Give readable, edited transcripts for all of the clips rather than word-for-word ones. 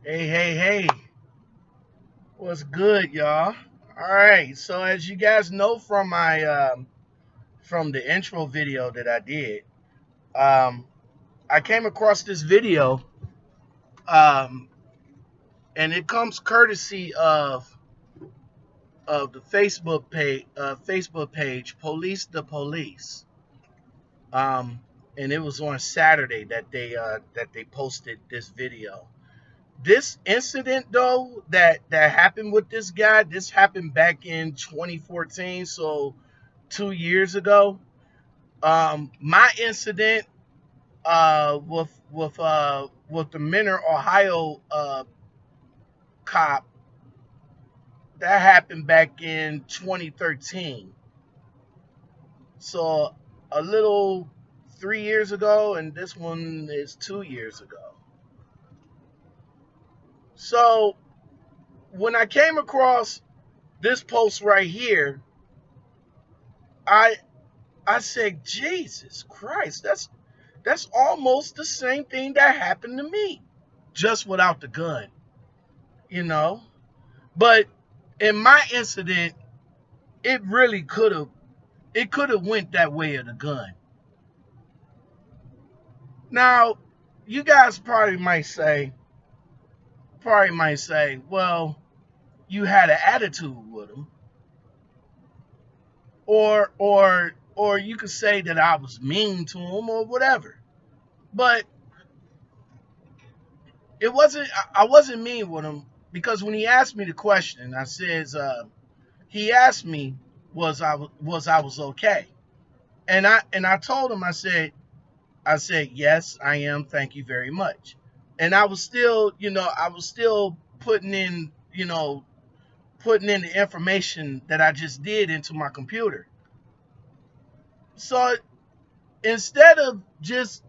Hey, hey, hey. What's good, y'all? All right. So as you guys know from my from the intro video that I did, um, I came across this video, um, and it comes courtesy of the Facebook page Police the Police. Um, and it was on Saturday that they posted this video. This incident though that happened with this guy, this happened back in 2014, so 2 years ago. My incident with the Menor, Ohio cop, that happened back in 2013. So a little 3 years ago, and this one is 2 years ago. So when I came across this post right here, I I said, Jesus Christ, that's almost the same thing that happened to me, just without the gun, you know. But in my incident, it really could have went that way of the gun. Now, you guys probably might say, well, you had an attitude with him, or you could say that I was mean to him or whatever. But I wasn't mean with him, because when he asked me the question, I says, he asked me, was I was okay, and I told him, I said yes, I am, thank you very much. And I was still putting in the information that I just did into my computer. So instead of just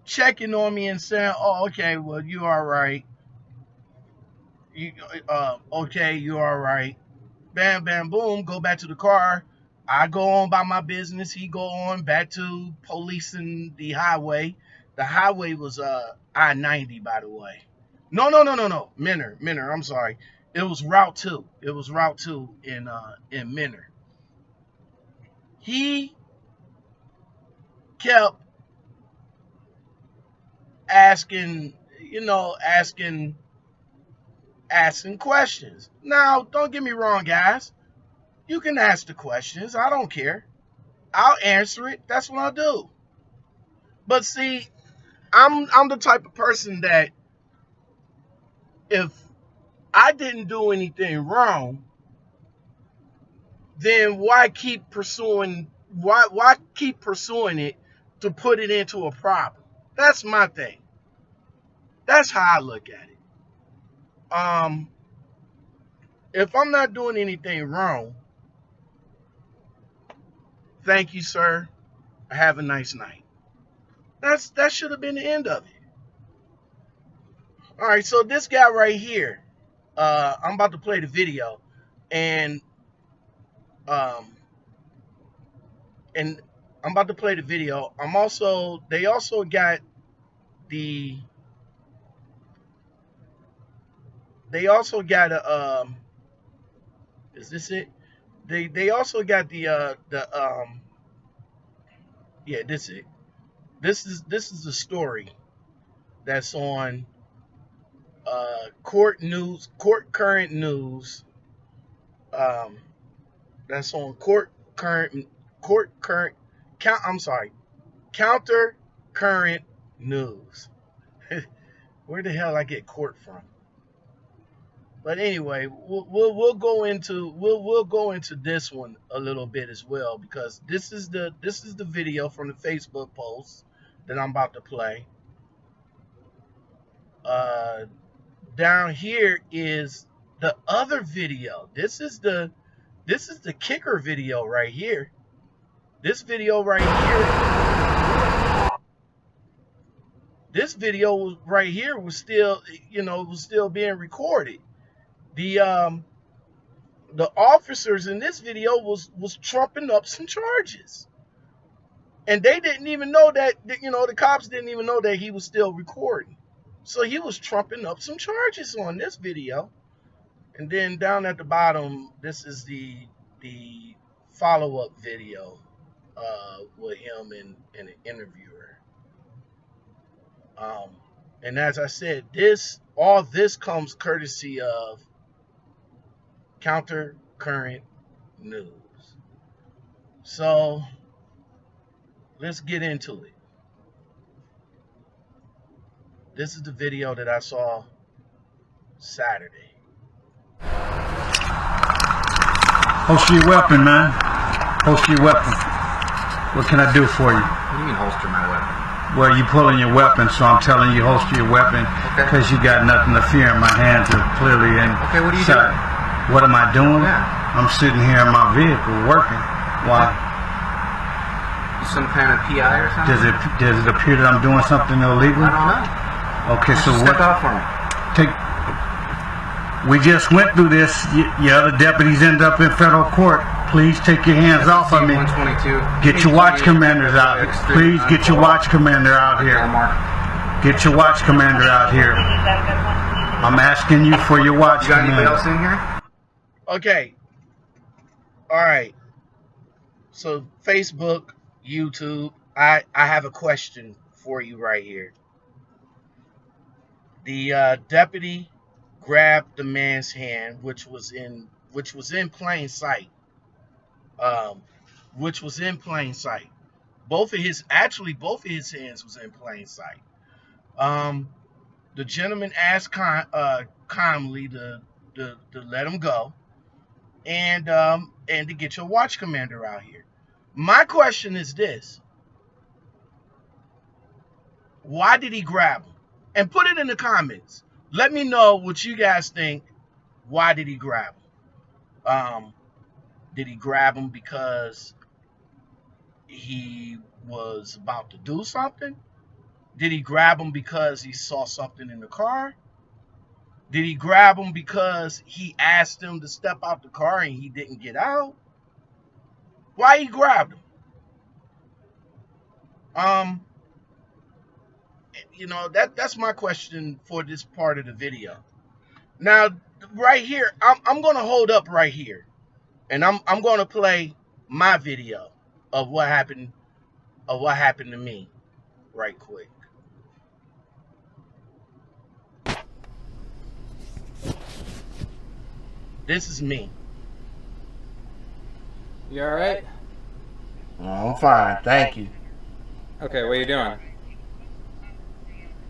checking on me and saying, oh, okay, well, you all right, you okay, you all right, bam, bam, boom, go back to the car. I go on by my business. He go on back to policing the highway. The highway was I-90, by the way. No, no, no, no, no. Menor. I'm sorry. It was Route Two. It was Route Two in Menor. He kept asking, asking questions. Now, don't get me wrong, guys. You can ask the questions. I don't care. I'll answer it. That's what I'll do. But see, I'm the type of person that, if I didn't do anything wrong, then why keep pursuing it to put it into a problem? That's my thing. That's how I look at it. Um, if I'm not doing anything wrong, thank you, sir. Have a nice night. That should have been the end of it. All right, so this guy right here, I'm about to play the video, and um, and I'm about to play the video. They also got the they also got a is this it? They also got the yeah, this is it. This is the story that's on court current news. Um, that's on court current count. I'm sorry, counter current news. Where the hell I get court from? But anyway, we'll go into this one a little bit as well, because this is the video from the Facebook post that I'm about to play. Uh, Down here is the other video. This is the kicker video right here. This video right here. This video right here was still being recorded. The um the officers in this video was trumping up some charges, and they didn't even know that, the cops didn't even know that he was still recording. So he was trumping up some charges on this video. And then down at the bottom, this is the follow-up video with him and an interviewer. And as I said, all this comes courtesy of Counter Current News. So let's get into it. This is the video that I saw Saturday. Holster your weapon, man. Holster your weapon. What can I do for you? What do you mean holster my weapon? Well, you pulling your weapon, so I'm telling you holster your weapon because you got nothing to fear. My hands are clearly in. Okay, what are you doing? What am I doing? Yeah. I'm sitting here in my vehicle working. Why? Some kind of PI or something? Does it appear that I'm doing something illegal? I don't know. Okay, so Step what? out for me. We just went through this. Your other deputies end up in federal court. Please take your hands off of me. 122. Get your watch commanders out. Please get your watch commander out here. Get your watch commander out here. I'm asking you for your watch You got anybody commander. else in here? Okay. All right. So Facebook, YouTube, I have a question for you right here. The deputy grabbed the man's hand, which was in plain sight. Which was in plain sight. Both of his hands was in plain sight. The gentleman asked calmly to let him go, and to get your watch commander out here. My question is this: why did he grab him? And put it in the comments. Let me know what you guys think. Why did he grab him? Did he grab him because he was about to do something? Did he grab him because he saw something in the car? Did he grab him because he asked him to step out the car and he didn't get out? Why he grabbed him? That's my question for this part of the video. Now, right here, I'm gonna hold up right here, and I'm gonna play my video of what happened to me, right quick. This is me. You alright? I'm fine, thank you. Okay, what are you doing?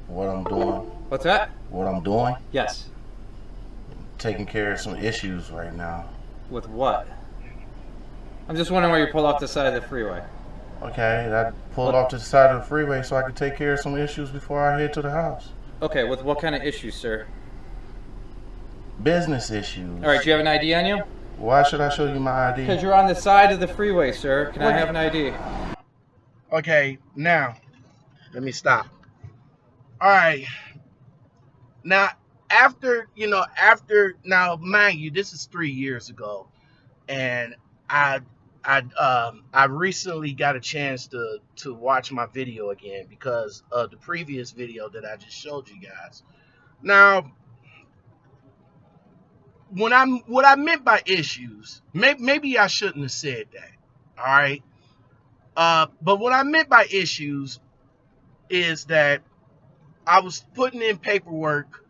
What I'm doing? What's that? What I'm doing? Yes. Taking care of some issues right now. With what? I'm just wondering why you pulled off the side of the freeway. Okay, I pulled off to the side of the freeway so I could take care of some issues before I head to the house. Okay, with what kind of issues, sir? Business issues. Alright, do you have an ID on you? Why should I show you my ID? Because you're on the side of the freeway, sir. Can I have an ID? Okay, now, let me stop. All right. Now, now, mind you, this is 3 years ago, and I recently got a chance to watch my video again because of the previous video that I just showed you guys. Now, what I meant by issues, maybe I shouldn't have said that. All right. But what I meant by issues is that I was putting in paperwork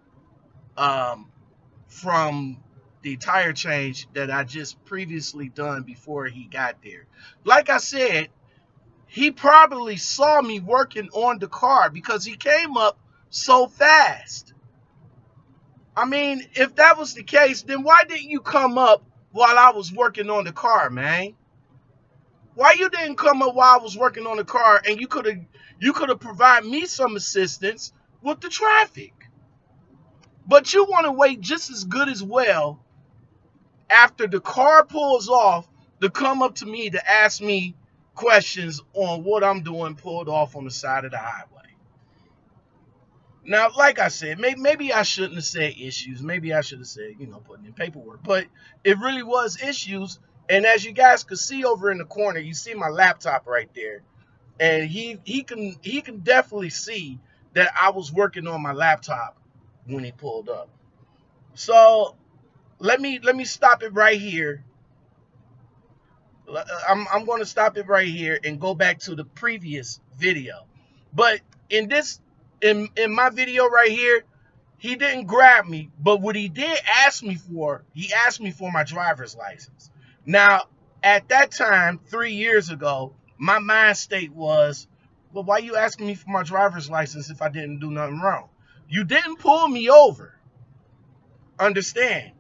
from the tire change that I just previously done before he got there. Like I said, he probably saw me working on the car because he came up so fast. I mean, if that was the case, then why didn't you come up while I was working on the car, man? Why you didn't come up while I was working on the car and you could have provided me some assistance with the traffic? But you want to wait just as good as well after the car pulls off to come up to me to ask me questions on what I'm doing pulled off on the side of the highway. Now, like I said, maybe I shouldn't have said issues. Maybe I should have said, putting in paperwork. But it really was issues. And as you guys could see over in the corner, you see my laptop right there. And he can definitely see that I was working on my laptop when he pulled up. So let me stop it right here. I'm going to stop it right here and go back to the previous video. But in my video right here, he didn't grab me, but what he did ask me for, he asked me for my driver's license. Now, at that time, 3 years ago, my mind state was, well, why are you asking me for my driver's license if I didn't do nothing wrong? You didn't pull me over. Understand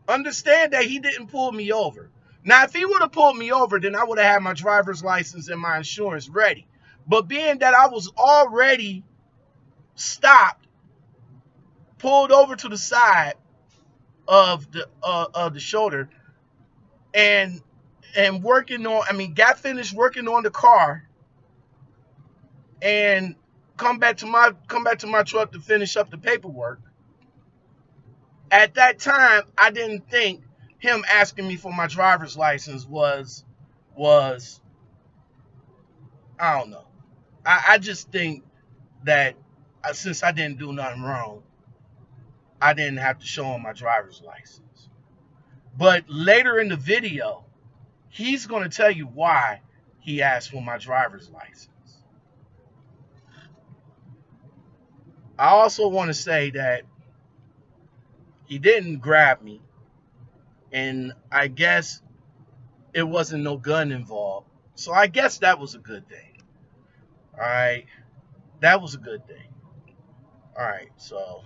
that he didn't pull me over. Now, if he would have pulled me over, then I would have had my driver's license and my insurance ready. But being that I was already stopped, pulled over to the side of the shoulder, and got finished working on the car, and come back to my truck to finish up the paperwork. At that time, I didn't think him asking me for my driver's license was I don't know. I just think that since I didn't do nothing wrong, I didn't have to show him my driver's license. But later in the video, he's going to tell you why he asked for my driver's license. I also want to say that he didn't grab me, and I guess it wasn't no gun involved. So I guess that was a good thing. All right. That was a good thing. All right. So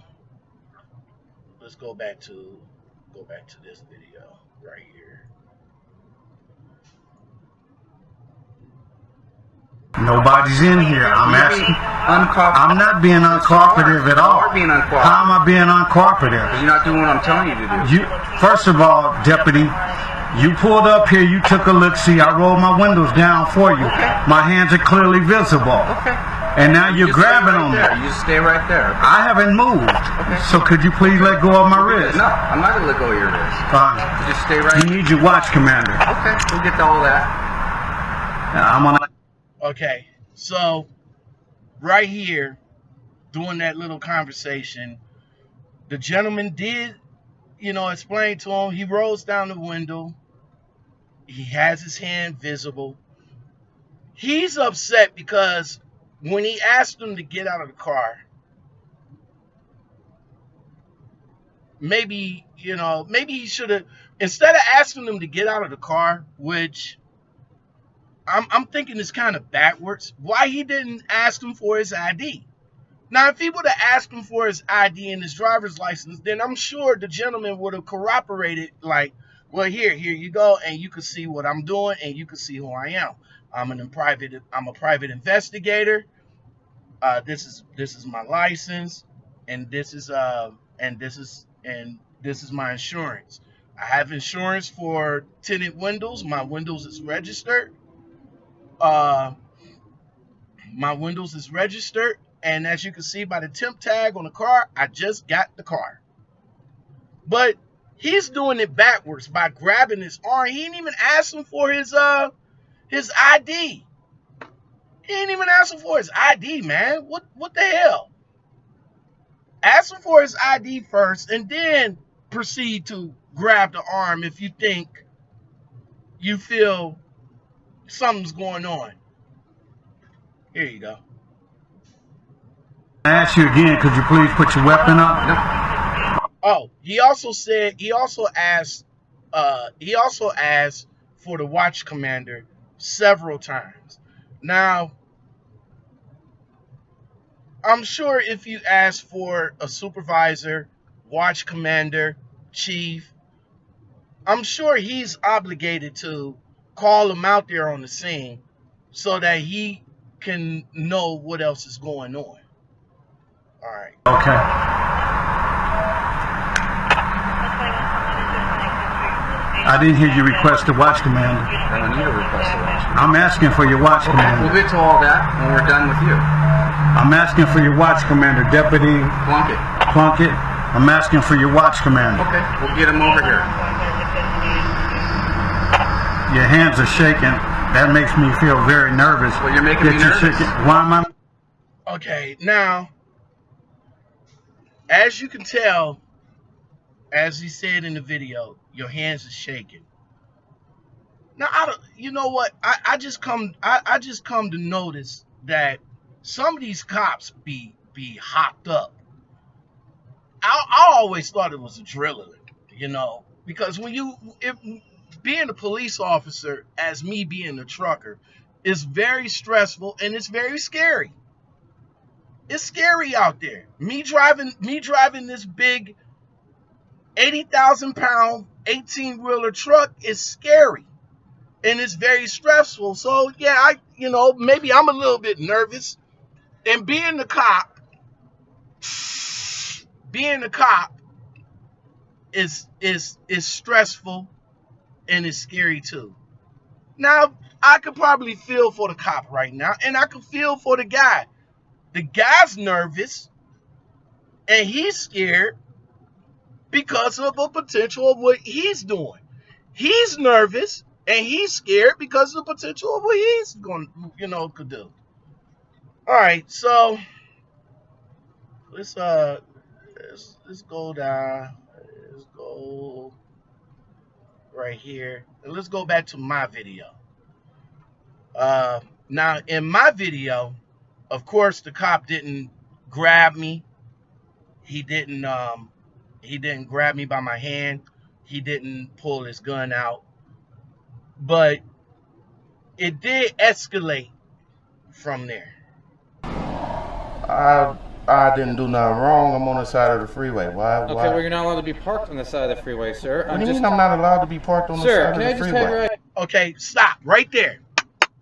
let's go back to this video right here. Nobody's in here. I'm asking. I'm not being uncooperative at all. You are being uncooperative. How am I being uncooperative? You're not doing what I'm telling you to do. First of all, deputy, you pulled up here. You took a look. See, I rolled my windows down for you. Okay. My hands are clearly visible. Okay. And now you're grabbing on me. You just stay right there. I haven't moved. Okay. So could you please let go of my wrist? No, I'm not gonna let go of your wrist. Fine. You just stay right. You need your watch, Commander. Okay, we'll get to all that. I'm on. Okay, so right here, during that little conversation, the gentleman did, explain to him. He rolls down the window. He has his hand visible. He's upset because when he asked him to get out of the car, maybe he should have, instead of asking him to get out of the car, which I'm thinking is kind of backwards, why he didn't ask him for his ID. Now, if he would have asked him for his ID and his driver's license, then I'm sure the gentleman would have corroborated, like, well, here you go, and you can see what I'm doing, and you can see who I am. I'm a private investigator. This is my license, and this is my insurance. I have insurance for tinted windows. My windows is registered. And as you can see by the temp tag on the car, I just got the car. But he's doing it backwards by grabbing his arm. He didn't even ask him for his ID. He didn't even ask him for his ID, man. What the hell? Ask him for his ID first, and then proceed to grab the arm if you feel something's going on. Here you go. I ask you again, could you please put your weapon up? No. Oh, he also asked for the watch commander several times. Now, I'm sure if you ask for a supervisor, watch commander, chief, I'm sure he's obligated to call him out there on the scene so that he can know what else is going on. All right. Okay. I didn't hear you request a watch, Commander. I don't need a request to watch. I'm asking for your watch, We'll Commander. get to all that when we're done with you. I'm asking for your watch, Commander. Deputy Plunkett. Plunkett, I'm asking for your watch, Commander. Okay, we'll get him over here. Your hands are shaking. That makes me feel very nervous. Well, you're making me nervous. Why am I? Okay, now As you can tell, as he said in the video, your hands are shaking. Now, I don't, you know what? I just come to notice that some of these cops be hopped up. I always thought it was adrenaline, because if being a police officer, as me being a trucker, is very stressful and it's very scary. It's scary out there. Me driving this big 80,000 pound 18-wheeler truck is scary and it's very stressful. So yeah, maybe I'm a little bit nervous. And being a cop is stressful and it's scary too. Now, I could probably feel for the cop right now, and I could feel for the guy. The guy's nervous and he's scared because of a potential of what he's doing. He's nervous and he's scared because of the potential of what he's going, could do. All right, so let's go down. Let's go right here, and let's go back to my video. Now, in my video, of course, the cop didn't grab me. He didn't grab me by my hand. He didn't pull his gun out. But it did escalate from there. I didn't do nothing wrong. I'm on the side of the freeway. Why? Okay, well, you're not allowed to be parked on the side of the freeway, sir. What do you mean I'm not allowed to be parked on the side of the freeway? Sir, can I just have your... Okay, stop right there.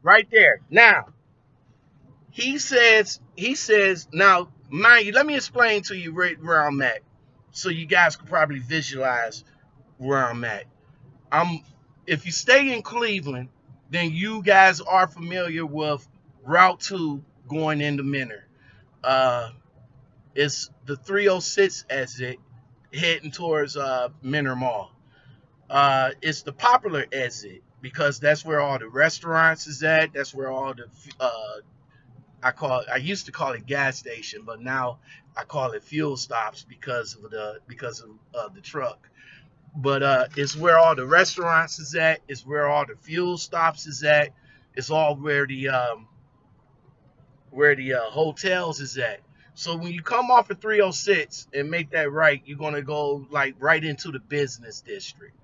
Right there. Now, he says, now, mind you, let me explain to you where I'm at, so you guys can probably visualize where I'm at. If you stay in Cleveland, then you guys are familiar with Route 2 going into Menor. It's the 306 exit heading towards Menor Mall. It's the popular exit because that's where all the restaurants is at. That's where all the I used to call it gas station, but now I call it fuel stops because of the truck. But it's where all the restaurants is at. It's where all the fuel stops is at. It's all where the hotels is at. So when you come off of 306 and make that right, you're gonna go like right into the business district.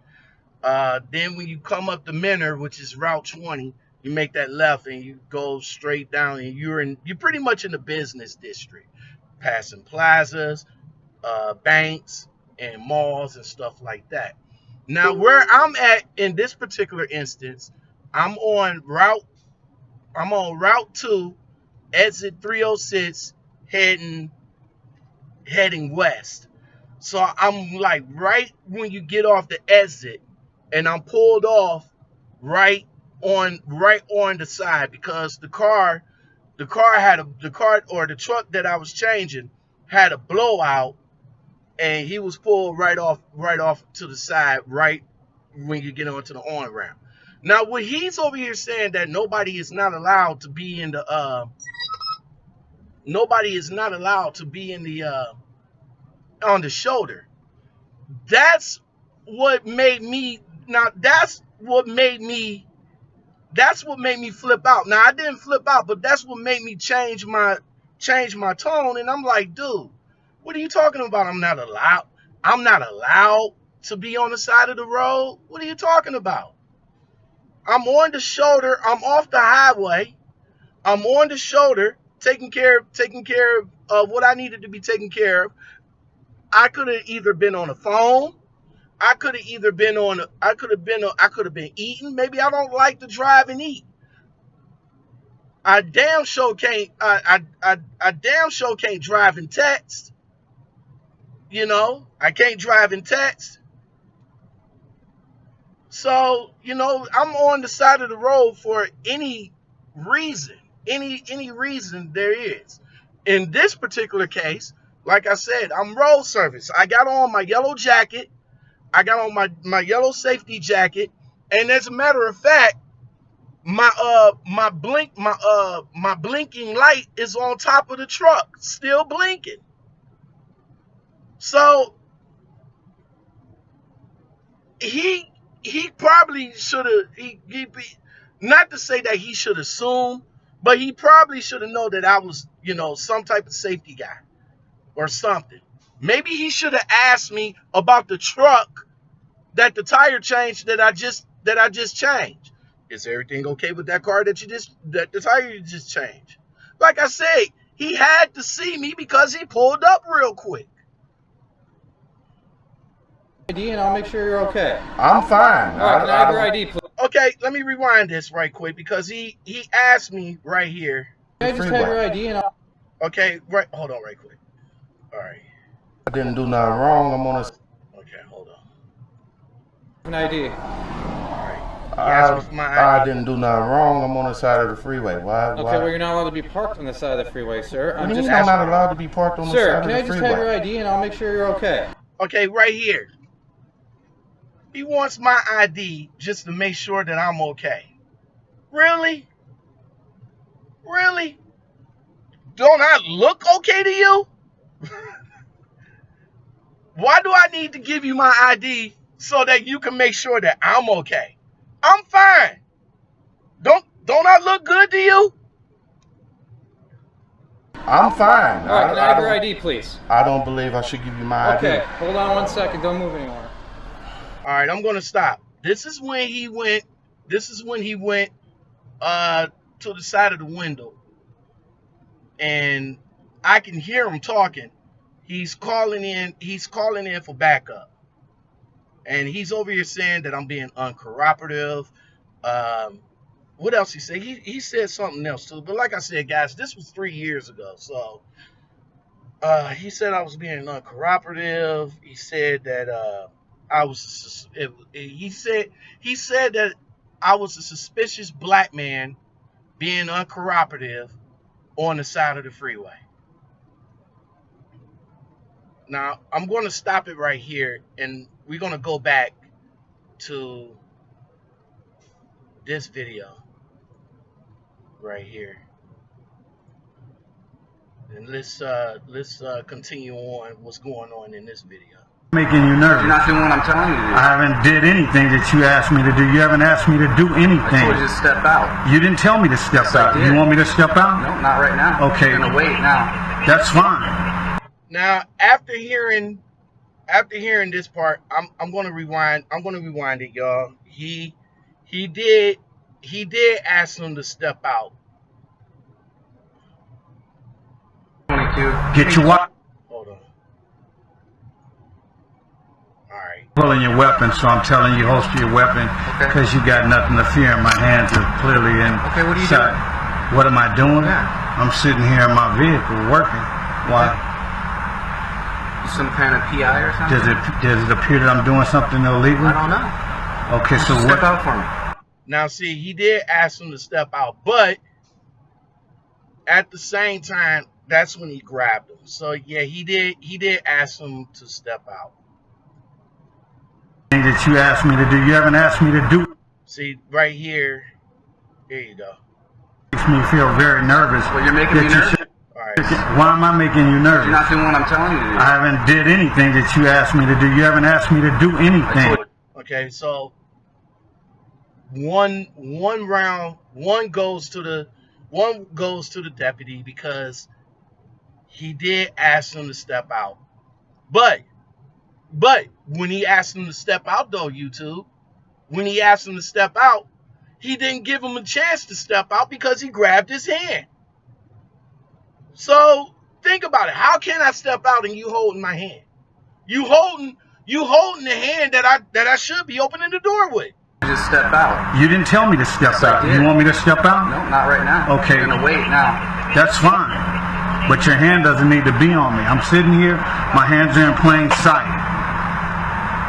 Then when you come up to Menor, which is Route 20, you make that left and you go straight down, and you're pretty much in the business district, passing plazas, banks, and malls and stuff like that. Now, where I'm at in this particular instance, I'm on Route 2, exit 306, heading west. So I'm like right when you get off the exit, and I'm pulled off right on the side because the truck that I was changing had a blowout, and he was pulled right off to the side right when you get onto the on ramp. Now, what he's over here saying that nobody is not allowed to be in the on the shoulder. That's what made me flip out. Now, I didn't flip out, but that's what made me change my tone. And I'm like, dude, what are you talking about? I'm not allowed to be on the side of the road. What are you talking about? I'm on the shoulder. I'm off the highway. I'm on the shoulder, taking care of what I needed to be taken care of. I could have either been on the phone. I could have been eating. Maybe I don't like to drive and eat. I damn sure can't drive and text. I can't drive and text. So, I'm on the side of the road for any reason. Any reason there is. In this particular case, like I said, I'm road service. I got on my yellow jacket. I got on my yellow safety jacket, and as a matter of fact, my blinking light is on top of the truck, still blinking. So he probably should have not to say that he should assume, but he probably should have known that I was, some type of safety guy or something. Maybe he should have asked me about the truck that the tire changed that I just changed. Is everything okay with that car that the tire you just changed? Like I said, he had to see me because he pulled up real quick. ID and I'll make sure you're okay. I'm fine. All right, can I have your ID, please? Okay, let me rewind this right quick because he asked me right here. Can I just have your ID and I'll... Okay, right. Hold on, right quick. All right. I didn't do nothing wrong. I'm on a. Okay, hold on. An ID. All right. He asked me for my ID. I didn't do nothing wrong. I'm on the side of the freeway. Why? Okay, well, you're not allowed to be parked on the side of the freeway, sir. What do you mean I'm not allowed to be parked on the side of the freeway? Sir, can I just have your ID and I'll make sure you're okay? Okay, right here. He wants my ID just to make sure that I'm okay. Really? Really? Don't I look okay to you? Why do I need to give you my ID so that you can make sure that I'm okay? I'm fine. Don't I look good to you? I'm fine. All right, can I have your ID, please? I don't believe I should give you my ID. Okay, hold on 1 second. Don't move anymore. All right, I'm gonna stop. This is when he went to the side of the window, and I can hear him talking. He's calling in for backup, and he's over here saying that I'm being uncooperative. What else he said? He said something else too. But like I said, guys, this was 3 years ago. So he said I was being uncooperative. He said that he said that I was a suspicious black man being uncooperative on the side of the freeway. Now, I'm going to stop it right here, and we're going to go back to this video right here. And let's continue on what's going on in this video. Making you nervous. You're not doing what I'm telling you to do. I haven't did anything that you asked me to do. You haven't asked me to do anything. I told you to step out. You didn't tell me to step out. You want me to step out? No, not right now. Okay. I'm gonna wait now. That's fine. Now, after hearing this part, I'm gonna rewind. I'm gonna rewind it, y'all. He did ask him to step out. 22. Get your watch. Hold on. All right. Pulling your weapon, so I'm telling you, holster your weapon, because you got nothing to fear. My hands are clearly in. Okay, what are you sight. doing? What am I doing? Yeah. I'm sitting here in my vehicle working. Why? Some kind of PI or something? Does it appear that I'm doing something illegal? I don't know. Okay, so Step what? out for me. Now, see, he did ask him to step out, but at the same time, that's when he grabbed him. So yeah, he did ask him to step out. That you asked me to do. You haven't asked me to do. See, right here. Here you go. Makes me feel very nervous. Well, you're making me nervous. All right. Why am I making you nervous? You're not doing what I'm telling you to do. I haven't did anything that you asked me to do. You haven't asked me to do anything. Okay, so one goes to the deputy because he did ask him to step out. But when he asked him to step out, though, when he asked him to step out, he didn't give him a chance to step out because he grabbed his hand. So think about it. How can I step out and you holding my hand? You holding the hand that I should be opening the door with. Just step out. You didn't tell me to step out. You want me to step out? No, not right now. Okay. I'm gonna wait now. That's fine. But your hand doesn't need to be on me. I'm sitting here. My hands are in plain sight.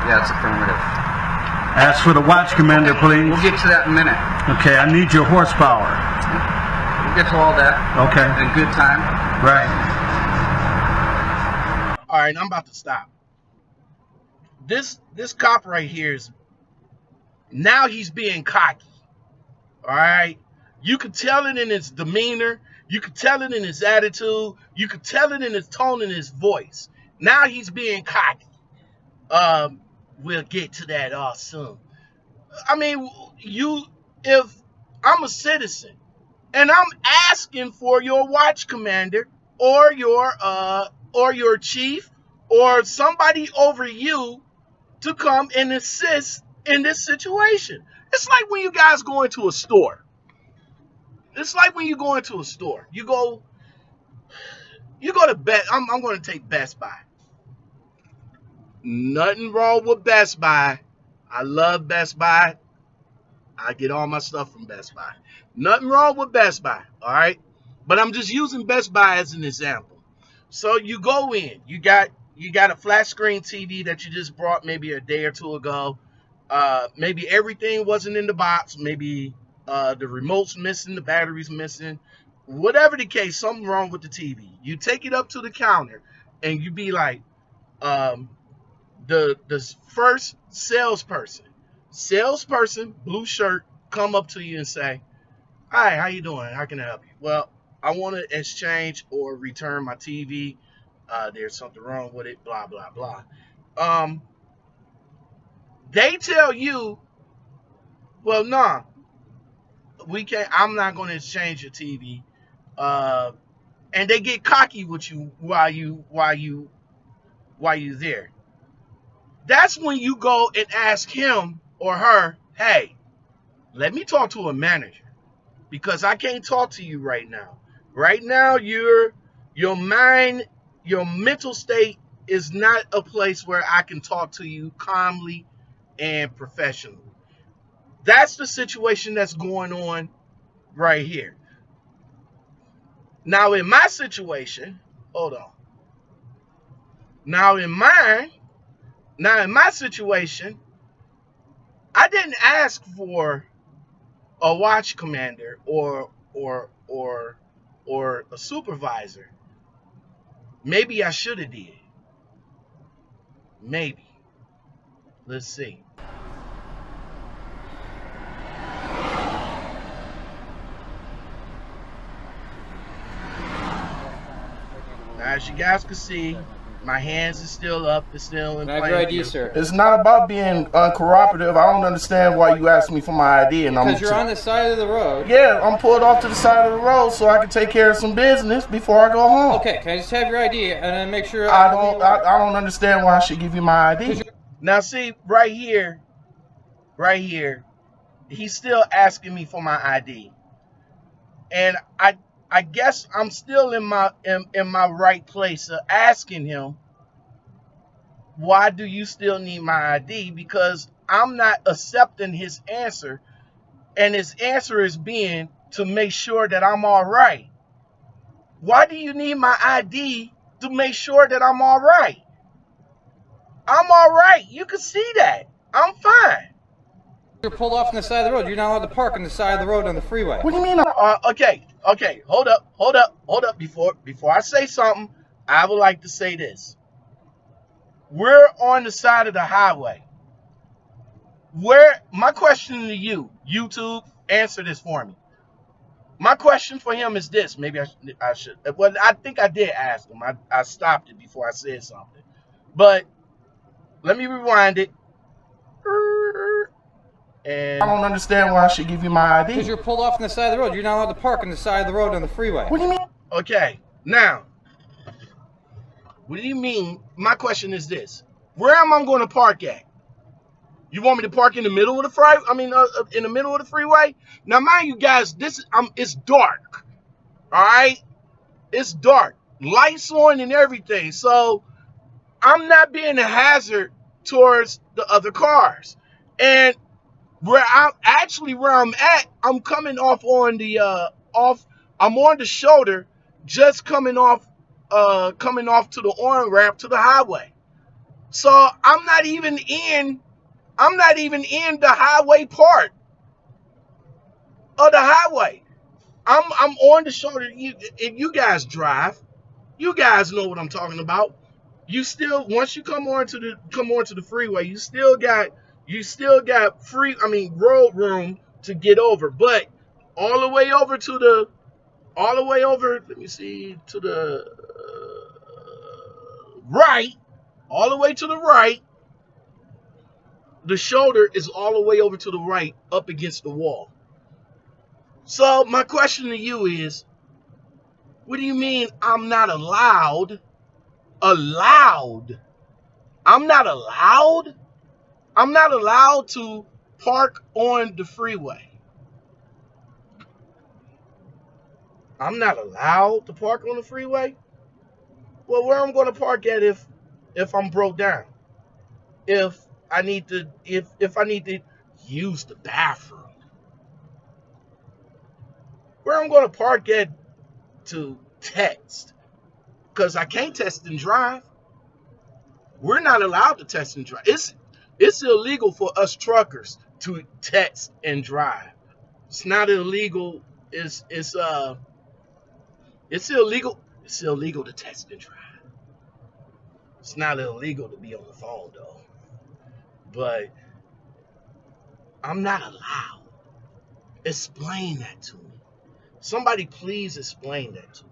Yeah, it's affirmative. Ask for the watch commander, please. We'll get to that in a minute. Okay, I need your horsepower. We'll get to all that. Okay. In good time. Right. All right, I'm about to stop. This cop right here is now he's being cocky. All right, you could tell it in his demeanor. You could tell it in his attitude. You could tell it in his tone and his voice. Now he's being cocky. We'll get to that all soon. I mean, if I'm a citizen and I'm asking for your watch commander or your chief or somebody over you to come and assist in this situation. It's like when you guys go into a store. It's like when you go into a store. You go to Best. I'm going to take Best Buy. Nothing wrong with Best Buy. I love Best Buy. I get all my stuff from Best Buy. Nothing wrong with Best Buy, all right? But I'm just using Best Buy as an example. So you go in, you got a flat screen TV that you just brought maybe a day or two ago. Maybe everything wasn't in the box. Maybe the remote's missing, the battery's missing. Whatever the case, something wrong with the TV. You take it up to the counter and you be like, the first salesperson, blue shirt, come up to you and say, "Hi, how you doing? How can I help you?" "Well, I want to exchange or return my TV. There's something wrong with it, blah, blah, blah." They tell you, "Well, nah, we can't, I'm not going to exchange your TV." And they get cocky with you while you there. That's when you go and ask him or her, "Hey, let me talk to a manager because I can't talk to you right now. Right now, your mind, your mental state is not a place where I can talk to you calmly and professionally." That's the situation that's going on right here. Now, in my situation, hold on. Now, in my situation, I didn't ask for a watch commander or a supervisor. Maybe I should have did. Maybe. Let's see. Now, as you guys can see, my hands are still up. It's still in Can I have your plain ID, view. sir? It's not about being uncooperative. I don't understand why you asked me for my ID. And Because you're on the side of the road. Yeah, I'm pulled off to the side of the road so I can take care of some business before I go home. Okay, can I just have your ID and then make sure I don't understand why I should give you my ID. Now, see, right here, he's still asking me for my ID. And I guess I'm still in my right place of asking him, "Why do you still need my ID?" Because I'm not accepting his answer, and his answer is being to make sure that I'm all right. Why do you need my ID to make sure that I'm all right? I'm all right. You can see that. I'm fine. you're pulled off on the side of the road. You're not allowed to park on the side of the road on the freeway. What do you mean? Okay. Hold up. Before I say something, I would like to say this. We're on the side of the highway. My question to you, YouTube, answer this for me. My question for him is this. Maybe I should. Well, I think I did ask him. I stopped it before I said something. But let me rewind it. And I don't understand why I should give you my Because ID. you're pulled off on the side of the road. You're not allowed to park on the side of the road on the freeway. What do you mean? Okay, now, what do you mean? My question is this: where am I going to park at? You want me to park in the middle of the in the middle of the freeway? Now, mind you guys, it's dark. All right, it's dark, lights on and everything. So I'm not being a hazard towards the other cars. And where I'm at, I'm coming off on the I'm on the shoulder, just coming off to the on-ramp to the highway. So I'm not even in the highway part of the highway. I'm on the shoulder. If you guys drive, you guys know what I'm talking about. You still, once you come onto the freeway, you still got road room to get over. But all the way over, let me see, to the right, all the way to the right. The shoulder is all the way over to the right, up against the wall. So my question to you is, what do you mean I'm not allowed? Allowed? I'm not allowed? I'm not allowed to park on the freeway. I'm not allowed to park on the freeway? Well, where I'm going to park at if I'm broke down? If I need to use the bathroom? Where I'm going to park at to text? Because I can't text and drive. We're not allowed to text and drive. It's illegal for us truckers to text and drive. It's not illegal. It's illegal. It's illegal to text and drive. It's not illegal to be on the phone though. But I'm not allowed. Explain that to me. Somebody please explain that to me.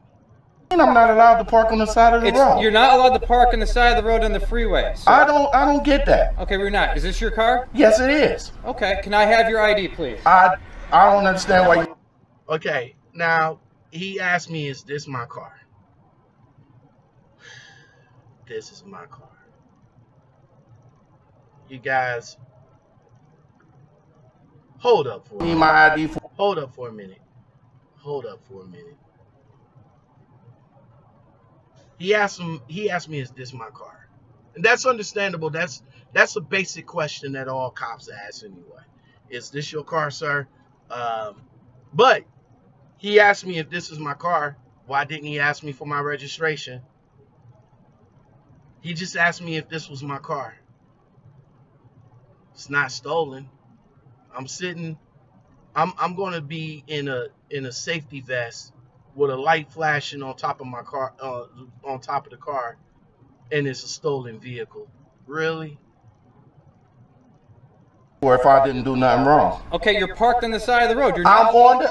And I'm not allowed to park on the side of the road. You're not allowed to park on the side of the road on the freeway. So. I don't get that. Okay, we're not. Is this your car? Yes, it is. Okay, can I have your ID, please? I don't understand why you... Okay, now he asked me, is this my car? This is my car. You guys, hold up for a need minute. my ID for... Hold up for a minute. Hold up for a minute. He asked me, is this my car? And that's understandable. That's a basic question that all cops ask anyway. Is this your car, sir? But he asked me if this is my car. Why didn't he ask me for my registration? He just asked me if this was my car. It's not stolen. I'm going to be in a safety vest with a light flashing on top of my car, on top of the car, and it's a stolen vehicle. Really? Or if I didn't do nothing wrong. Okay, you're parked on the side of the road. I'm off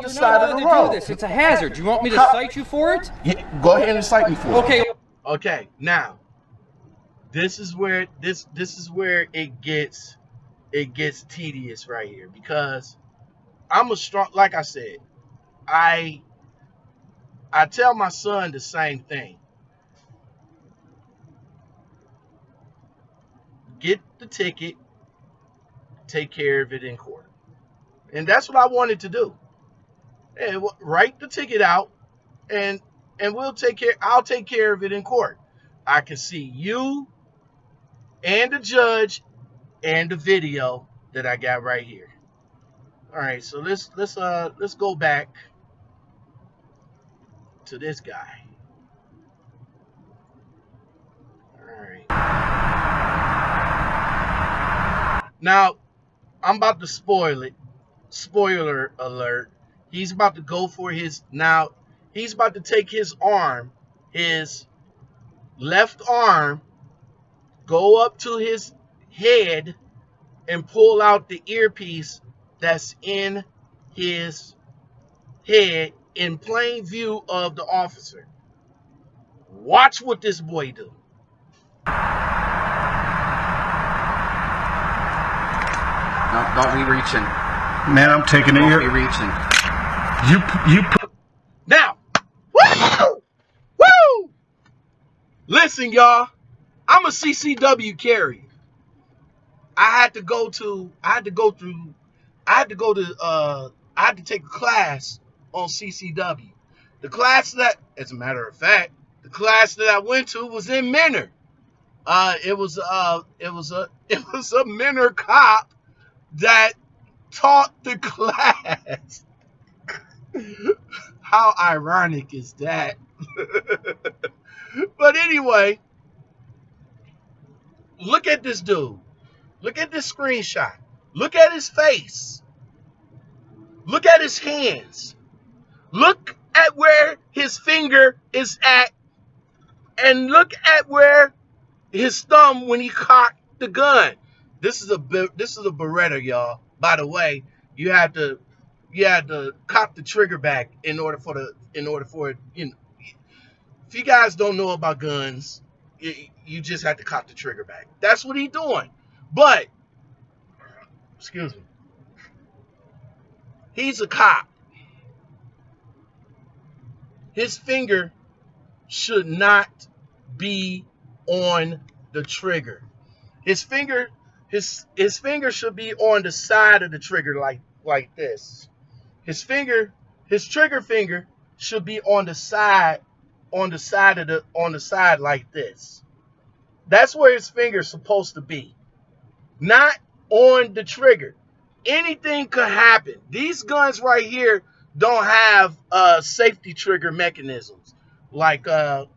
the side of the road. It's a hazard. Do you want me to cite you for it? Yeah, go ahead and cite me for it. Okay. Now, this is where it gets tedious right here, because I'm a strong, like I said, I tell my son the same thing. Get the ticket, take care of it in court. And that's what I wanted to do. And write the ticket out, and I'll take care of it in court. I can see you and the judge and the video that I got right here. All right, so let's go back to this guy. All right. Now, I'm about to spoil it. Spoiler alert. He's about to go for he's about to take his arm, his left arm, go up to his head and pull out the earpiece that's in his head in plain view of the officer. Watch what this boy do. No, don't be reaching. Man, I'm taking it Don't be here. reaching. You Now, woo! Woo! Listen, y'all. I'm a CCW carrier. I had to take a class on CCW. The class that, as a matter of fact, the class that I went to was in Menor. It was a Menor cop that taught the class. How ironic is that? But anyway, look at this dude. Look at this screenshot. Look at his face. Look at his hands. Look at where his finger is at. And look at where his thumb when he cocked the gun. This is a Beretta, y'all. By the way, you had to cock the trigger back in order for it, If you guys don't know about guns, you just have to cock the trigger back. That's what he's doing. But, excuse me, he's a cop. His finger should not be on the trigger. His finger should be on the side of the trigger like this. His trigger finger should be on the side like this. That's where his finger's supposed to be. Not on the trigger. Anything could happen. These guns right here don't have safety trigger mechanisms like the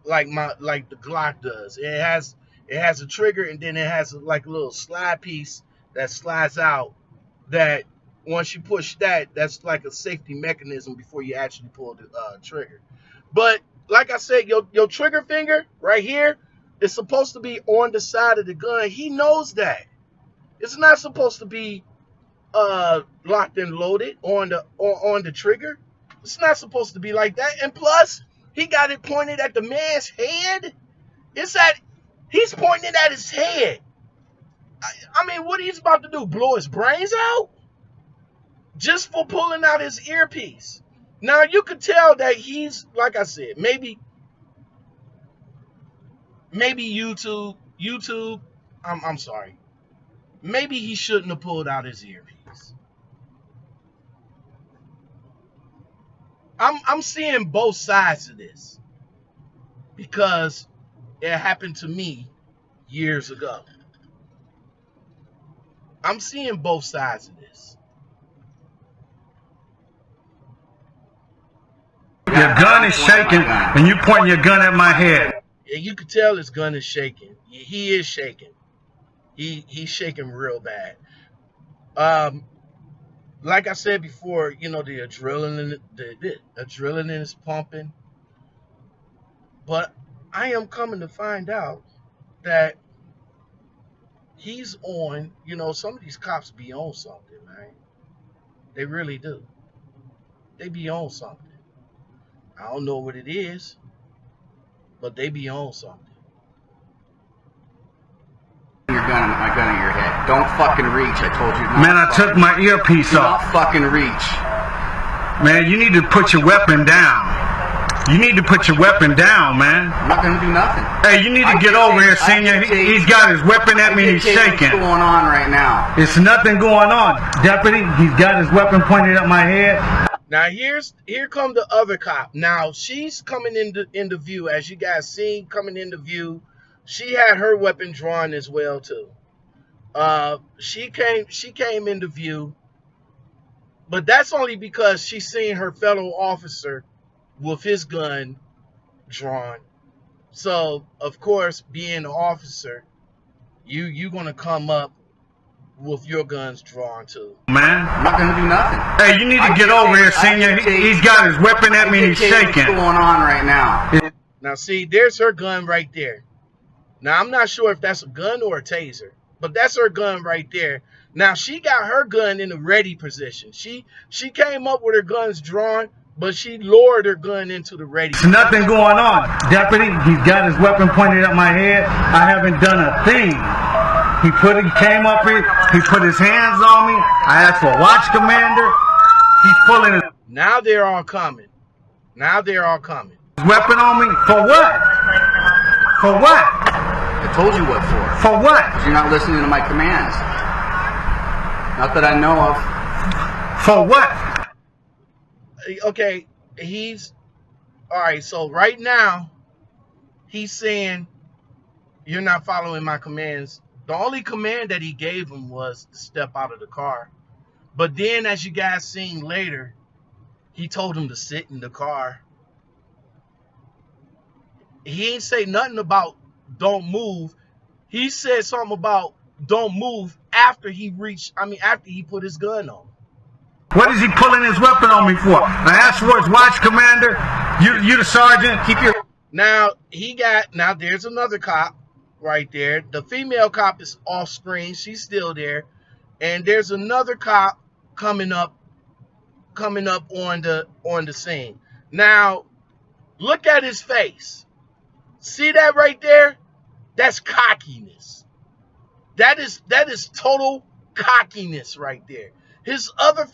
Glock does. It has a trigger, and then it has like a little slide piece that slides out, that once you push that's like a safety mechanism before you actually pull the trigger. But like I said, your trigger finger right here is supposed to be on the side of the gun. He knows that. It's not supposed to be locked and loaded on the trigger. It's not supposed to be like that. And plus, he got it pointed at the man's head. He's pointing it at his head. I mean, what he's about to do? Blow his brains out? Just for pulling out his earpiece. Now you could tell that he's, like I said, maybe YouTube. I'm sorry. Maybe he shouldn't have pulled out his earpiece. I'm seeing both sides of this because it happened to me years ago. I'm seeing both sides of this. Your gun is shaking, and you pointing your gun at my head. Yeah, you could tell his gun is shaking. He is shaking. He's shaking real bad. Like I said before, the adrenaline is pumping. But I am coming to find out that he's on, some of these cops be on something, man. They really do. They be on something. I don't know what it is, but they be on something. My gun in your head. Don't fucking reach. I told you. Man, I took my earpiece off. Don't fucking reach. Man, you need to put your weapon down. You need to put your weapon down, man. I'm not gonna do nothing. Hey, you need to get over here, senior. He's got his weapon at me. He's shaking. What's going on right now? It's nothing going on, deputy. He's got his weapon pointed at my head. Now here come the other cop. Now she's coming into view, as you guys seen, coming into view. She had her weapon drawn as well too. She came into view, but that's only because she seen her fellow officer with his gun drawn. So of course, being an officer, you gonna come up with your guns drawn too. Man, I'm not gonna do nothing. Hey, you need to get over here, senior. He's got his weapon at me. He's shaking. What's going on right now? Now see, there's her gun right there. Now I'm not sure if that's a gun or a taser, but that's her gun right there. Now she got her gun in a ready position. She came up with her guns drawn, but she lowered her gun into the ready. There's nothing going on, deputy. He's got his weapon pointed at my head. I haven't done a thing. He came up here. He put his hands on me. I asked for a watch commander. He's pulling his Now they're all coming. weapon on me for what? For what? I told you what for. For what? You're not listening to my commands. Not that I know of. For what? Okay, all right. So right now, he's saying you're not following my commands. The only command that he gave him was to step out of the car. But then, as you guys seen later, he told him to sit in the car. He ain't say nothing about don't move. He said something about don't move after he put his gun on. What is he pulling his weapon on me for? I asked for his watch commander. You the sergeant. Keep your... Now there's another cop right there. The female cop is off screen. She's still there. And there's another cop coming up on the scene. Now, Look at his face. See that right there? That's cockiness. That is total cockiness right there. His other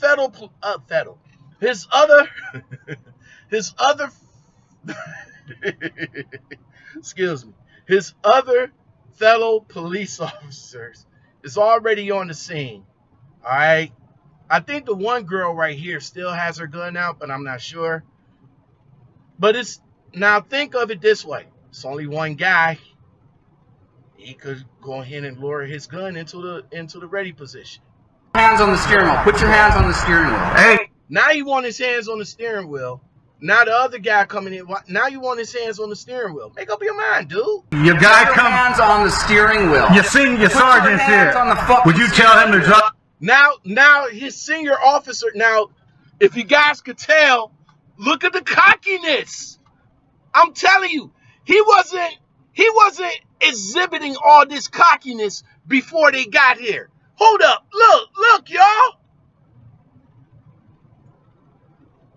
his other his other excuse me, his other fellow police officers is already on the scene. All right. I think the one girl right here still has her gun out, but I'm not sure. But it's now think of it this way. It's only one guy. He could go ahead and lower his gun into the ready position. Hands on the steering wheel. Put your hands on the steering wheel. Hey, Now you want his hands on the steering wheel. Now the other guy coming in. Now you want his hands on the steering wheel. Make up your mind, dude. your guy Put your come. hands on the steering wheel. Your senior Put your sergeant's hands here. on the fucking Would you tell him to steering wheel. drop? Now his senior officer. Now, if you guys could tell, look at the cockiness. I'm telling you, he wasn't exhibiting all this cockiness before they got here. Hold up, look, y'all.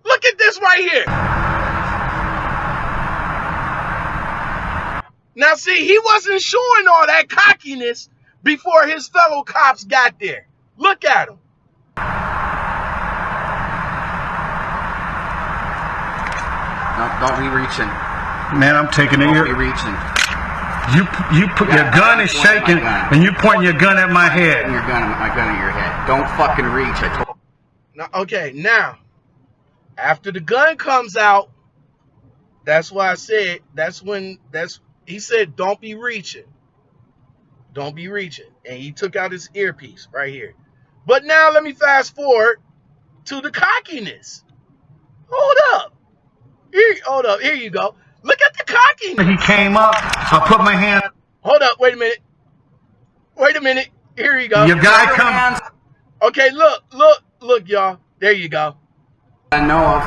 Look at this right here. Now, see, he wasn't showing all that cockiness before his fellow cops got there. Look at him. No, don't be reaching. Man, I'm taking it Don't here. be reaching. You put your gun is shaking and you pointing your gun at my head. My gun at your head. Don't fucking reach. I told. Now, okay, now, after the gun comes out, that's why I said, he said, don't be reaching. Don't be reaching. And he took out his earpiece right here. But now let me fast forward to the cockiness. Hold up. Here you go. Look at the cockiness. He came up. I put my hand. Hold up. Wait a minute. Here you go. Your guy Put your come. hands Okay, look, y'all. There you go. I know of.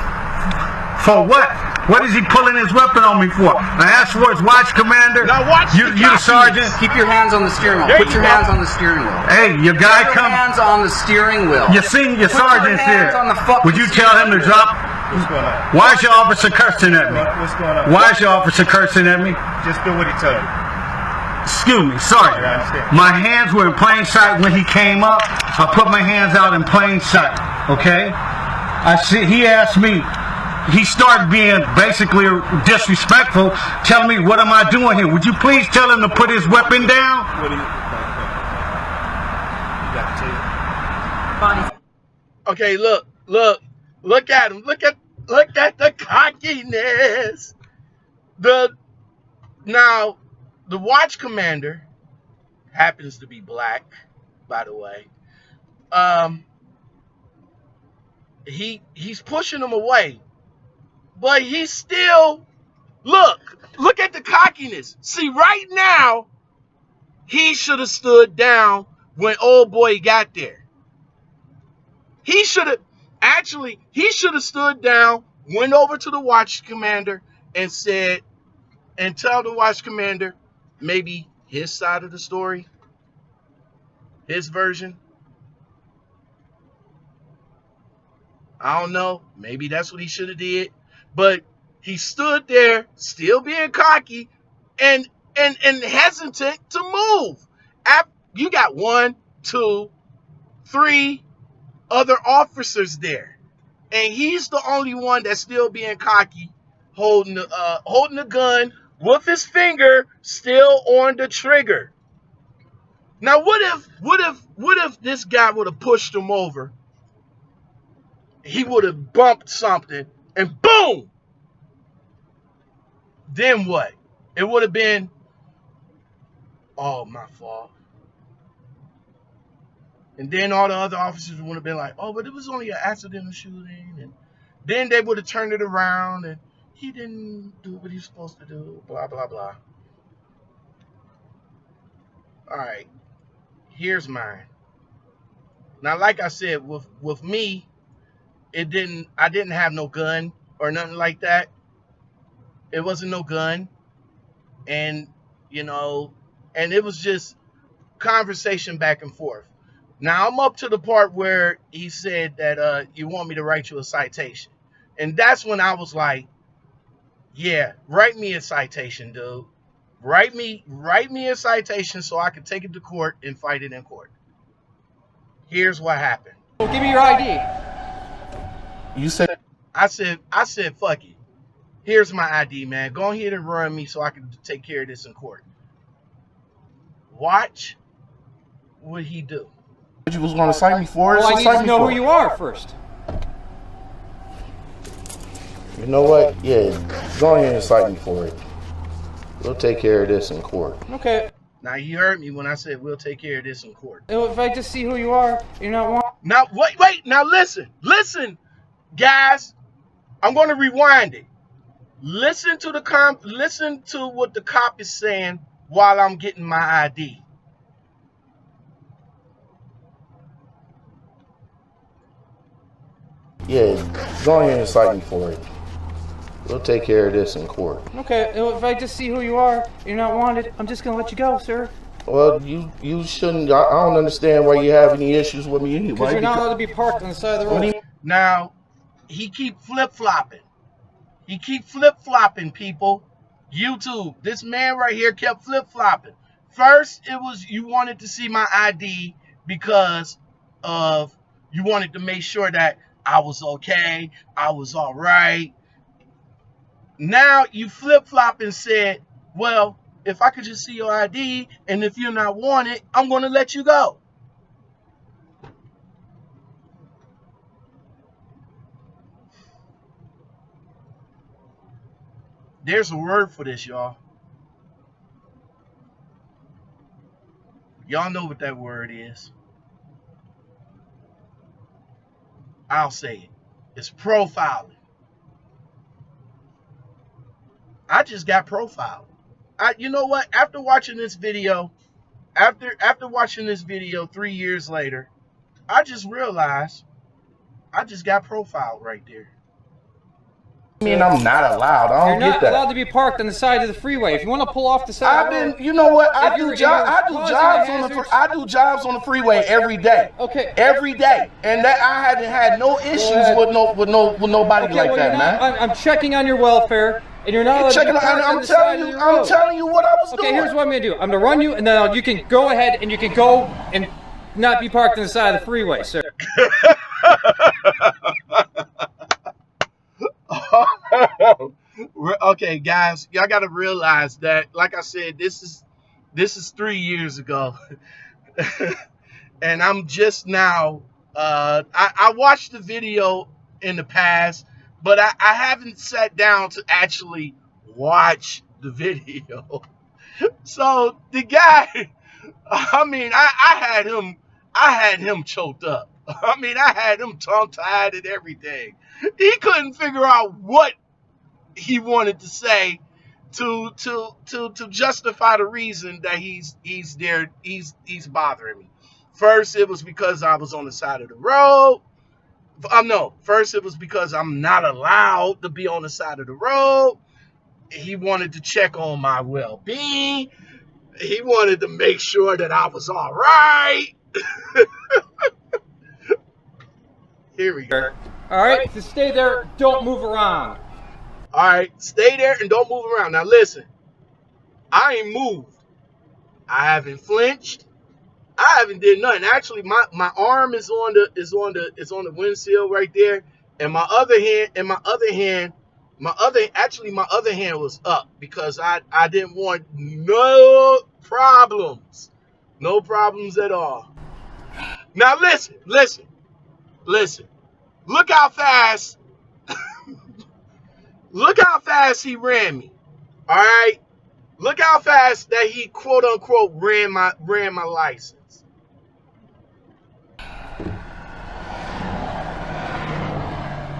For what? What is he pulling his weapon on me for? I asked for his watch commander. Now watch you, the you cockiness. sergeant. Keep your hands on the steering wheel. There Put you your go. hands on the steering wheel. Hey, your guy Put your come. hands on the steering wheel. Your senior Put your sergeant's hands here. on the fucking Would you tell him to steering drop? What's going on? Why is your officer cursing at me? What's going on? Why is your officer cursing at me? Just do what he told you. Excuse me, sorry. I understand. My hands were in plain sight when he came up. I put my hands out in plain sight. Okay? I see. He asked me. He started being basically disrespectful, telling me, "What am I doing here? Would you please tell him to put his weapon down?" What do you? You got to tell you. Okay, look at him. Look at the cockiness. Now the watch commander happens to be black, by the way. He's pushing him away, but he's still look at the cockiness. See, right now, he should have stood down when old boy got there. He should have stood down, went over to the watch commander and said, and tell the watch commander maybe his side of the story, his version. I don't know. Maybe that's what he should have did. But he stood there still being cocky and hesitant to move. You got 1, 2, 3 other officers there, and he's the only one that's still being cocky, holding the gun with his finger still on the trigger. Now, what if this guy would have pushed him over? He would have bumped something, and boom. Then what? It would have been, oh, my fault. And then all the other officers would have been like, oh, but it was only an accidental shooting. And then they would have turned it around and he didn't do what he was supposed to do, blah, blah, blah. All right, here's mine. Now, like I said, with me, I didn't have no gun or nothing like that. It wasn't no gun. And, and it was just conversation back and forth. Now, I'm up to the part where he said that you want me to write you a citation. And that's when I was like, Yeah, write me a citation, dude. Write me a citation so I can take it to court and fight it in court. Here's what happened. Well, give me your ID. You said I said, fuck it. Here's my ID, man. Go ahead and run me so I can take care of this in court. Watch what he do. you was going to cite me for it. Well, So I need cite to me know for who it. you are first. You know what? Yeah, go ahead and cite me for it. We'll take care of this in court. Okay. Now, you heard me when I said we'll take care of this in court. If I just see who you are, you're not one. Now, wait. Now, listen, guys. I'm going to rewind it. Listen to what the cop is saying while I'm getting my ID. Yeah, go ahead and cite me for it. We'll take care of this in court. Okay. If I just see who you are, you're not wanted, I'm just gonna let you go, sir. Well, you shouldn't. I don't understand why you have any issues with me anyway. Because you're not allowed to be parked on the side of the road. Now, he keep flip-flopping. People. YouTube, this man right here kept flip-flopping. First, it was you wanted to see my ID because of you wanted to make sure that I was okay, I was all right. Now you flip-flop and said, well, if I could just see your ID and if you're not wanted, I'm going to let you go. There's a word for this, y'all. Y'all know what that word is. I'll say it. It's profiling. I just got profiled. You know what? After watching this video, after watching this video 3 years later, I just realized I just got profiled right there. I mean, I'm not allowed. I You're don't not get that. allowed to be parked on the side of the freeway. If you want to pull off the side, I've been, you know what? I If do you're jobs on the freeway every day. Okay. Every day, and that I haven't had no issues with nobody Okay, like well, that, man. I'm checking on your welfare, and you're not allowed to be parked on the side of the road. I'm telling you what I was doing. Okay, here's what I'm gonna do. I'm gonna run you, and then you can go ahead and you can go and not be parked on the side of the freeway, sir. Okay, guys, y'all got to realize that, like I said, this is 3 years ago, and I'm just now. I watched the video in the past, but I haven't sat down to actually watch the video. So the guy, I mean, I had him choked up. I mean, I had him tongue-tied and everything. He couldn't figure out what he wanted to say to justify the reason that he's there. He's bothering me. First, it was because I was on the side of the road. No, first it was because I'm not allowed to be on the side of the road. He wanted to check on my well-being. He wanted to make sure that I was all right. Here we go. All right, just stay there. Don't move around. All right, stay there and don't move around. Now listen, I ain't moved. I haven't flinched. I haven't did nothing. Actually, my arm is on the windshield right there, and my other hand was up because I didn't want no problems at all. Now listen. Look how fast. Look how fast he ran me. All right. Look how fast that he quote unquote ran my license.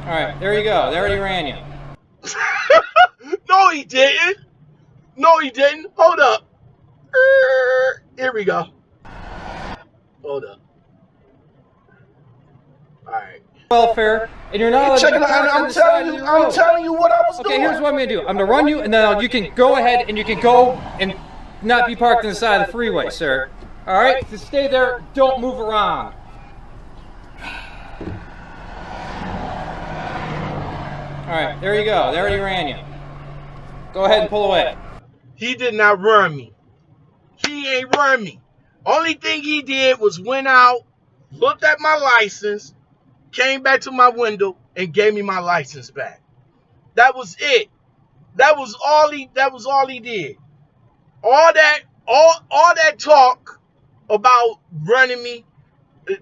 All right, there you go. They already ran you. No, he didn't. Hold up. Here we go. Hold up. All right. Welfare, and you're not allowed to be parked on the side of the road. I'm telling you what I was doing. Okay, here's what I'm gonna do. I'm gonna run you, and then you can go ahead and you can go and not be parked on the side of the freeway, sir. All right, just stay there. Don't move around. All right, there you go. They already ran you. Go ahead and pull away. He did not run me. He ain't run me. Only thing he did was went out, looked at my license, came back to my window, and gave me my license back. That was it. That was all he did. All that talk about running me,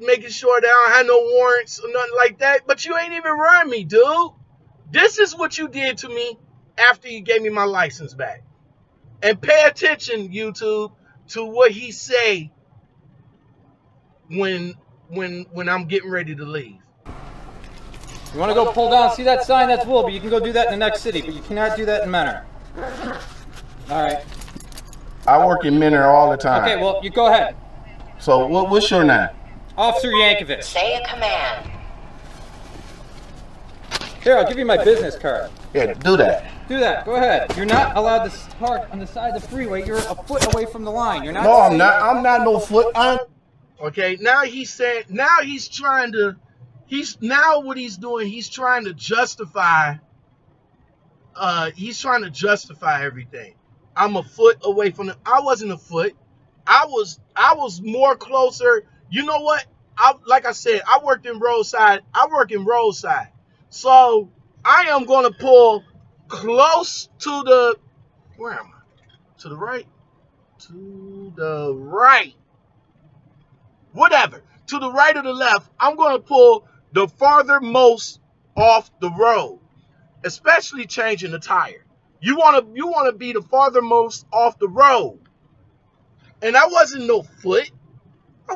making sure that I don't have no warrants or nothing like that. But you ain't even run me, dude. This is what you did to me after you gave me my license back. And pay attention, YouTube, to what he say when I'm getting ready to leave. You want to go pull down, see that sign? That's Willoughby. You can go do that in the next city, but you cannot do that in Menor. All right. I work in Menor all the time. Okay, well, you go ahead. So what's your name? Officer Yankovic. Say a command. Here, I'll give you my business card. Yeah, do that. Do that. Go ahead. You're not allowed to park on the side of the freeway. You're a foot away from the line. You're not. No, I'm not. I'm not no foot. Okay, now he's saying, now he's trying to, what he's doing, he's trying to justify everything. I'm a foot away from the, I wasn't a foot. I was more closer. You know what? Like I said, I work in roadside. So I am going to pull close to the, where am I? To the right? To the right. Whatever. To the right or the left, I'm going to pull the farthermost off the road, especially changing the tire. You want to be the farthermost off the road. And I wasn't no foot. A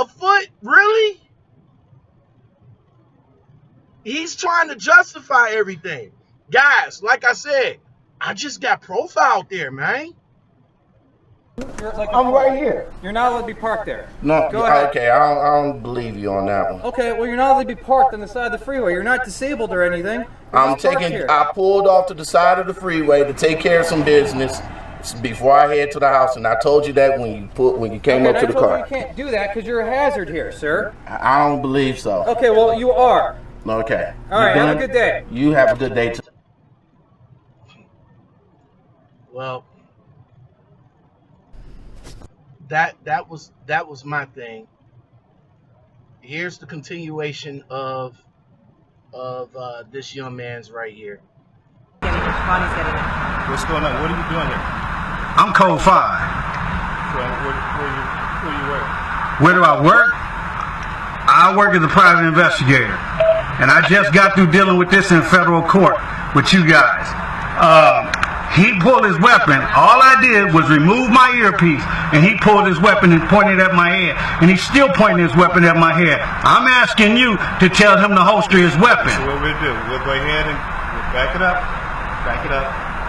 foot? Really? He's trying to justify everything. Guys, like I said, I just got profiled there, man. I'm right here. You're not allowed to be parked there. No, Go ahead. okay, I don't believe you on that one. Okay, well, you're not allowed to be parked on the side of the freeway. You're not disabled or anything. I pulled off to the side of the freeway to take care of some business before I head to the house, and I told you that when you came up to the car. You can't do that because you're a hazard here, sir. I don't believe so. Okay, well, you are. Okay. All right, have a good day. You have a good day too. Well, that was my thing. Here's the continuation of this young man's right here. What's going on? What are you doing here? I'm code 5. Where you work? Where do I work? I work as a private investigator. And I just got through dealing with this in federal court with you guys. He pulled his weapon. All I did was remove my earpiece, and he pulled his weapon and pointed at my head. And he's still pointing his weapon at my head. I'm asking you to tell him to holster his weapon. So what we'll do, we'll go ahead and back it up.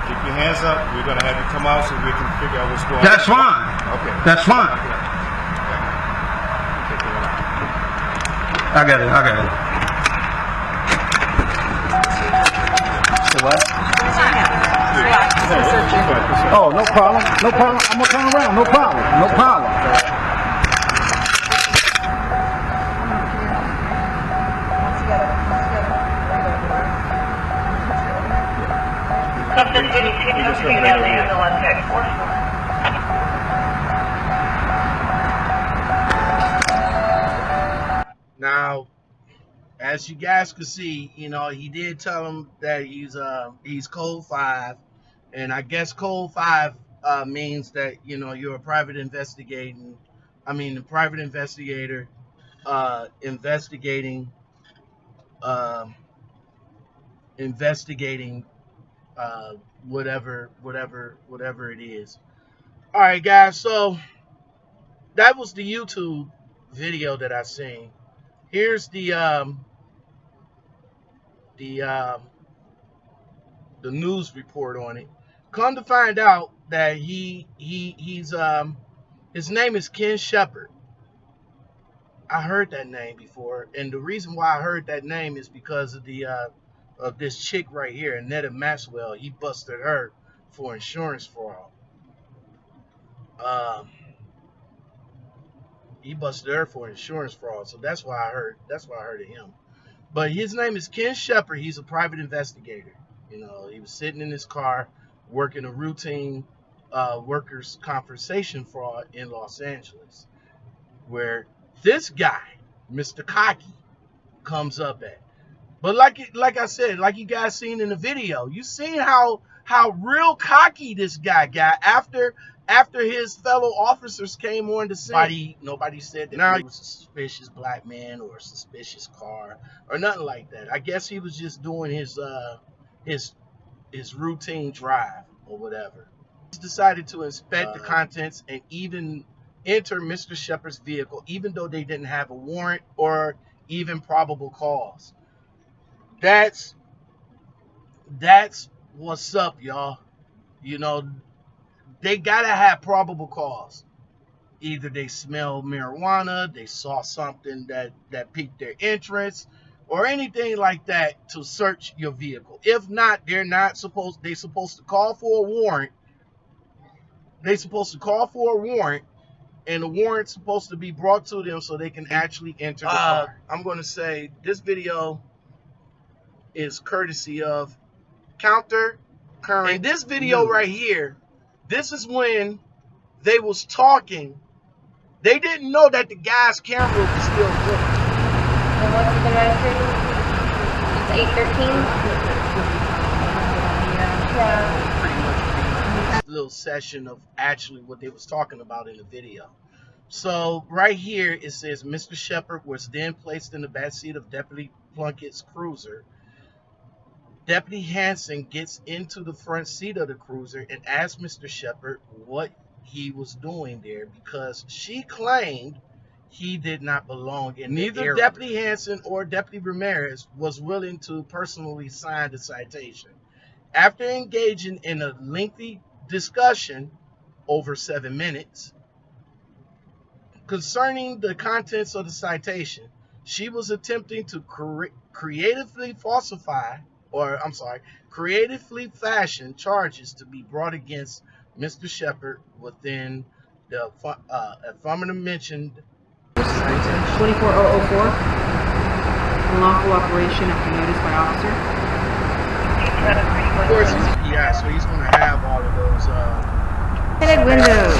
Keep your hands up. We're going to have you come out so we can figure out what's going on. That's fine. Okay. That's fine. I got it. So what? Oh, no problem. I'm gonna turn around. No problem. Now, as you guys can see, you know, he did tell him that he's code 5, and I guess code 5 means that, you know, you're a private investigator investigating whatever it is. All right, guys. So that was the YouTube video that I seen. Here's the news report on it. Come to find out that he's his name is Ken Sheppard. I heard that name before, and the reason why I heard that name is because of the of this chick right here, Annetta Maxwell. He busted her for insurance fraud. So that's why I heard of him. But his name is Ken Sheppard. He's a private investigator. You know, he was sitting in his car working a routine workers' compensation fraud in Los Angeles, where this guy, Mr. Cocky, comes up at. But like I said, like you guys seen in the video, you seen how real cocky this guy got after his fellow officers came on the scene. Nobody said that now he was a suspicious black man or a suspicious car or nothing like that. I guess he was just doing his routine drive or whatever. He decided to inspect the contents and even enter Mr. Sheppard's vehicle, even though they didn't have a warrant or even probable cause. That's what's up, y'all. You know, they gotta have probable cause. Either they smell marijuana, they saw something that piqued their interest, or anything like that to search your vehicle. If not, they're supposed to call for a warrant. They're supposed to call for a warrant, and the warrant's supposed to be brought to them so they can actually enter the car. I'm gonna say this video is courtesy of Counter Current. In this video right here, this is when they was talking. They didn't know that the guy's camera was still going. And what's the registration? It's 813? Yeah. This little session of actually what they was talking about in the video. So right here it says Mr. Sheppard was then placed in the backseat of Deputy Plunkett's cruiser. Deputy Hanson gets into the front seat of the cruiser and asks Mr. Sheppard what he was doing there because she claimed he did not belong in the area. Neither Deputy Hanson or Deputy Ramirez was willing to personally sign the citation. After engaging in a lengthy discussion over 7 minutes concerning the contents of the citation, she was attempting to creatively fashion charges to be brought against Mr. Sheppard within the affirmative mentioned 24004, unlawful operation after notice by officer. Of course, so he's going to have all of those. Tinted windows.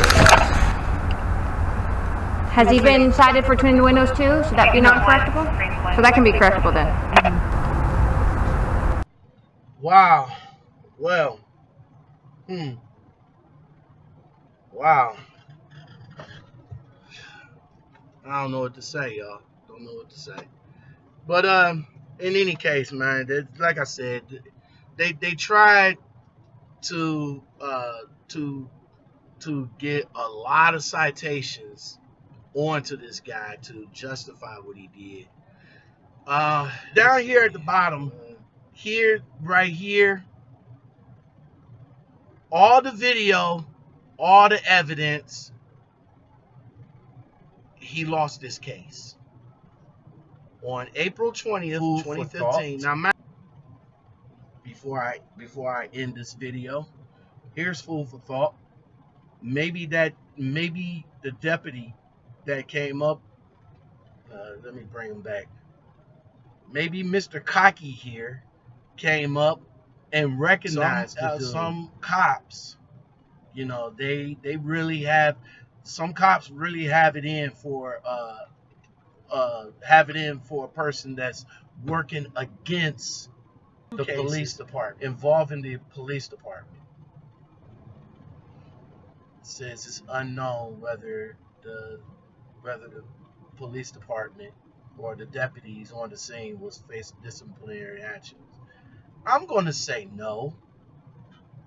Has he been cited for tinted windows too? Should that be not correctable? So that can be correctable then. Wow. Well. Wow. I don't know what to say, y'all. Don't know what to say. But in any case, man, like I said, they tried to get a lot of citations onto this guy to justify what he did. Down here at the bottom, right here, all the video, all the evidence, he lost this case on April 20th, 2015. Now, before I end this video, here's food for thought. Maybe the deputy that came up, let me bring him back. Maybe Mr. Cocky here came up and recognized some cops. You know, they really have, some cops really have it in for a person that's working against the police department, involving the police department. It says it's unknown whether the police department or the deputies on the scene was facing disciplinary actions. I'm going to say no,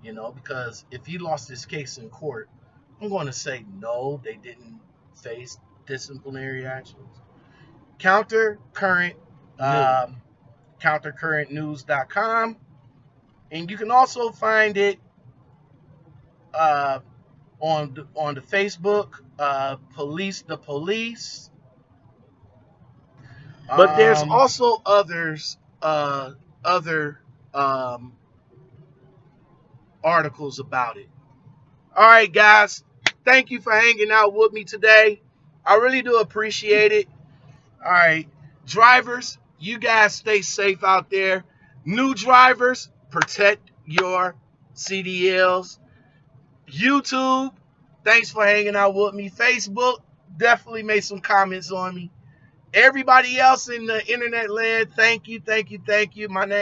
you know, because if he lost his case in court, I'm going to say no, they didn't face disciplinary actions. countercurrentnews.com, and you can also find it on the Facebook, Police the Police. But there's also other articles about it. All right, guys, thank you for hanging out with me today. I really do appreciate it. All right, drivers, you guys stay safe out there. New drivers, protect your CDLs. YouTube, thanks for hanging out with me. Facebook, definitely made some comments on me. Everybody else in the internet land, thank you. My name